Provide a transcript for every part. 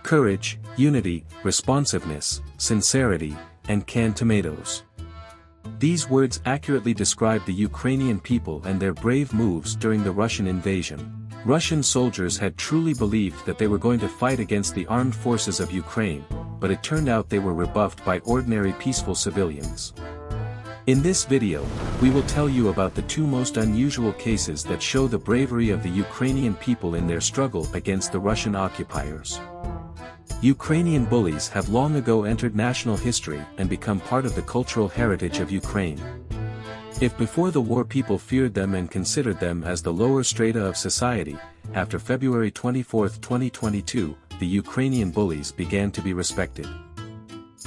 Courage, unity, responsiveness, sincerity, and canned tomatoes. These words accurately describe the Ukrainian people and their brave moves during the Russian invasion. Russian soldiers had truly believed that they were going to fight against the armed forces of Ukraine, but it turned out they were rebuffed by ordinary peaceful civilians. In this video, we will tell you about the two most unusual cases that show the bravery of the Ukrainian people in their struggle against the Russian occupiers. Ukrainian bullies have long ago entered national history and become part of the cultural heritage of Ukraine. If before the war people feared them and considered them as the lower strata of society, after February 24, 2022, the Ukrainian bullies began to be respected.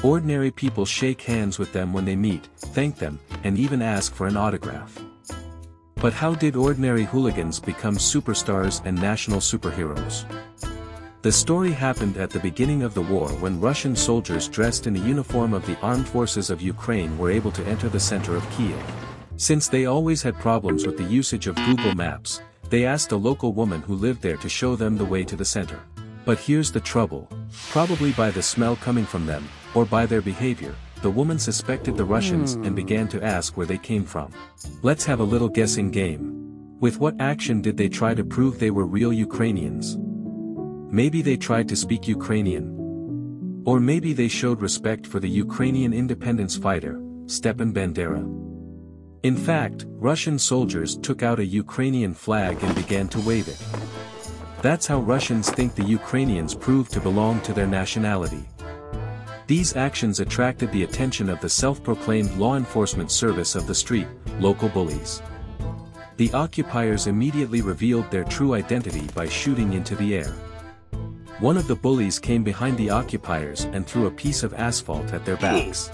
Ordinary people shake hands with them when they meet, thank them, and even ask for an autograph. But how did ordinary hooligans become superstars and national superheroes? The story happened at the beginning of the war when Russian soldiers dressed in the uniform of the armed forces of Ukraine were able to enter the center of Kiev. Since they always had problems with the usage of Google Maps, they asked a local woman who lived there to show them the way to the center. But here's the trouble. Probably by the smell coming from them, or by their behavior, the woman suspected the Russians and began to ask where they came from. Let's have a little guessing game. With what action did they try to prove they were real Ukrainians? Maybe they tried to speak Ukrainian. Or maybe they showed respect for the Ukrainian independence fighter, Stepan Bandera. In fact, Russian soldiers took out a Ukrainian flag and began to wave it. That's how Russians think the Ukrainians proved to belong to their nationality. These actions attracted the attention of the self-proclaimed law enforcement service of the street, local bullies. The occupiers immediately revealed their true identity by shooting into the air. One of the bullies came behind the occupiers and threw a piece of asphalt at their backs.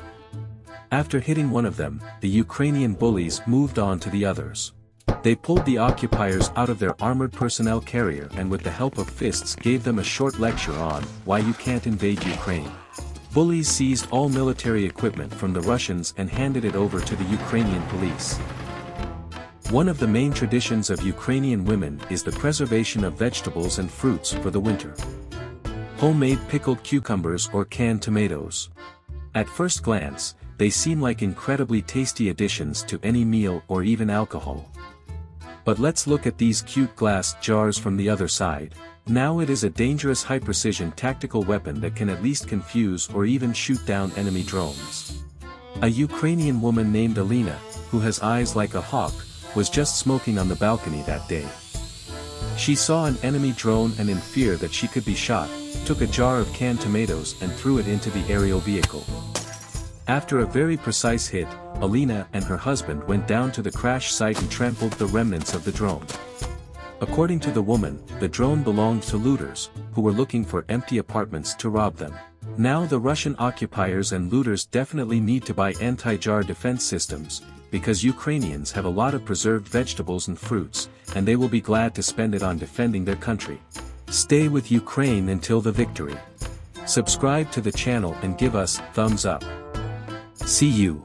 After hitting one of them, the Ukrainian bullies moved on to the others. They pulled the occupiers out of their armored personnel carrier and with the help of fists gave them a short lecture on why you can't invade Ukraine. Bullies seized all military equipment from the Russians and handed it over to the Ukrainian police. One of the main traditions of Ukrainian women is the preservation of vegetables and fruits for the winter. Homemade pickled cucumbers or canned tomatoes. At first glance, they seem like incredibly tasty additions to any meal or even alcohol. But let's look at these cute glass jars from the other side. Now it is a dangerous high-precision tactical weapon that can at least confuse or even shoot down enemy drones. A Ukrainian woman named Alina, who has eyes like a hawk, was just smoking on the balcony that day. She saw an enemy drone and in fear that she could be shot, took a jar of canned tomatoes and threw it into the aerial vehicle. After a very precise hit, Alina and her husband went down to the crash site and trampled the remnants of the drone. According to the woman, the drone belonged to looters, who were looking for empty apartments to rob them. Now the Russian occupiers and looters definitely need to buy anti-jar defense systems, because Ukrainians have a lot of preserved vegetables and fruits, and they will be glad to spend it on defending their country. Stay with Ukraine until the victory. Subscribe to the channel and give us thumbs up. See you.